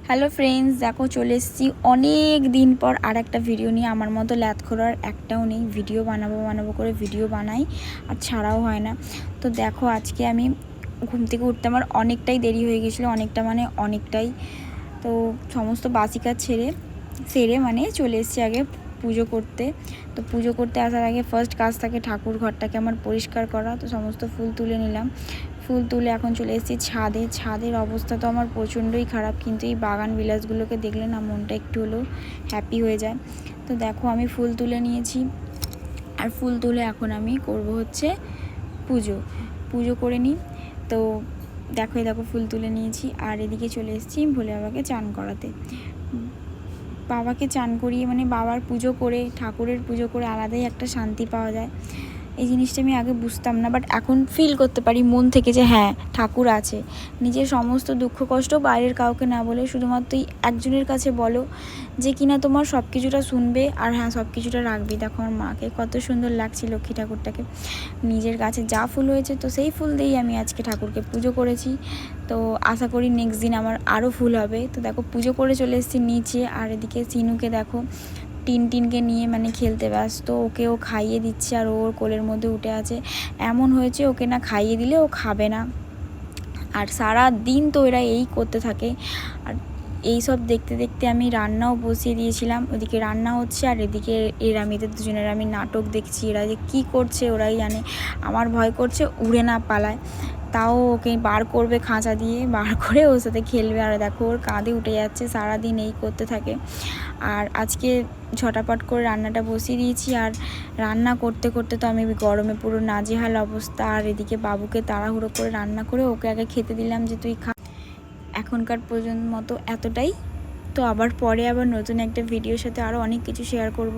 Hello friends, দেখো চলে এসেছি অনেক দিন পর আর একটা ভিডিও নিয়ে। আমার মতো ল্যাথখোরার একটাও নেই, ভিডিও বানাবো করে ভিডিও বানাই আর ছাড়াও হয় না। তো দেখো আজকে আমি ঘুম থেকে উঠতে আমার অনেকটাই দেরি হয়ে গেছিলো, অনেকটাই। তো সমস্ত বাসি কাজ সেরে চলে এসেছি আগে পুজো করতে। তো পুজো করতে আসার আগে ফার্স্ট কাজ থাকে ঠাকুর ঘরটাকে আমার পরিষ্কার করা। তো সমস্ত ফুল তুলে নিলাম, ফুল তুলে এখন চলে এসেছি ছাদের অবস্থা তো আমার প্রচণ্ডই খারাপ, কিন্তু এই বাগান বিলাসগুলোকে দেখলে না মনটা একটু হলেও হ্যাপি হয়ে যায়। তো দেখো আমি ফুল তুলে নিয়েছি, আর ফুল তুলে এখন আমি করব হচ্ছে পুজো করে নিই। তো দেখো ফুল তুলে নিয়েছি, আর এদিকে চলে এসেছি ভোলে বাবাকে চান করাতে। বাবাকে চান করিয়ে বাবার পুজো করে, ঠাকুরের পুজো করে আলাদাই একটা শান্তি পাওয়া যায়। এই জিনিসটা আমি আগে বুঝতাম না, বাট এখন ফিল করতে পারি মন থেকে যে হ্যাঁ, ঠাকুর আছে। নিজের সমস্ত দুঃখ কষ্ট বাইরের কাউকে না বলে শুধুমাত্র একজনের কাছে বলো, যে কিনা তোমার সব কিছুটা শুনবে আর হ্যাঁ, সব কিছুটা রাখবি। দেখো আমার মাকে কত সুন্দর লাগছে, লক্ষ্মী ঠাকুরটাকে। নিজের কাছে যা ফুল হয়েছে তো সেই ফুল দিয়েই আমি আজকে ঠাকুরকে পুজো করেছি। তো আশা করি নেক্সট দিন আমার আরও ফুল হবে। তো দেখো পুজো করে চলে এসেছি নিচে, আর এদিকে সিনুকে দেখো টিনকে নিয়ে খেলতে ব্যস্ত। ওকেও খাইয়ে দিচ্ছে আর ওর কোলের মধ্যে উঠে আছে। এমন হয়েছে ওকে না খাইয়ে দিলে ও খাবে না, আর সারা দিন তো এরা এই করতে থাকে। আর এই সব দেখতে দেখতে আমি রান্নাও বসিয়ে দিয়েছিলাম। ওদিকে রান্না হচ্ছে আর এদিকে এদের দুজনের আমি নাটক দেখছি। এরা যে কী করছে ওরাই জানে। আমার ভয় করছে উড়ে না পালায়, তাও ওকে বার করবে, খাঁচা দিয়ে বার করে ওর সাথে খেলবে। আর দেখো ওর কাঁধে উঠে যাচ্ছে, সারাদিন এই করতে থাকে। আর আজকে ঝটাপট করে রান্নাটা বসিয়ে দিয়েছি, আর রান্না করতে করতে তো আমি গরমে পুরো নাজেহাল অবস্থা। আর এদিকে বাবুকে তাড়াহুড়ো করে রান্না করে ওকে আগে খেতে দিলাম যে তুই খা। এখনকার পর্যন্ত মতো এতটাই। তো আবার পরে নতুন একটা ভিডিওর সাথে আরও অনেক কিছু শেয়ার করব।